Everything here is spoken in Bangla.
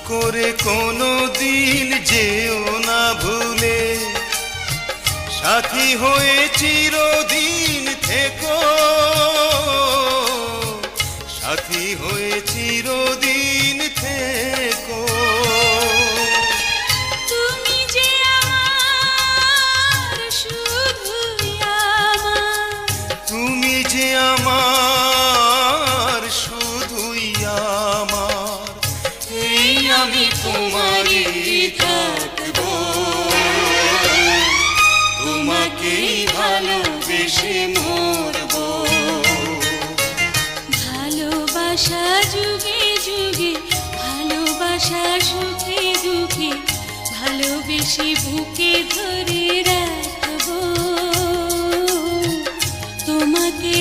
করে কোনো দিন যেও না ভুলে, সাথী হয়ে চিরদিন থেকো, সাথী হয়ে চিরদিন থেকো। তুমি যে আমার শুধুই আমার, তুমি যে আমার শুধুই আমার, এই আমি তোমারই থাকবো, তোমাকেই ভালোবেসে মরবো। ভালোবাসা যুগে যুগে, ভালোবাসা সুখে দুঃখে, ভালোবেসে বুকে ধরে রাখবো, তোমাকে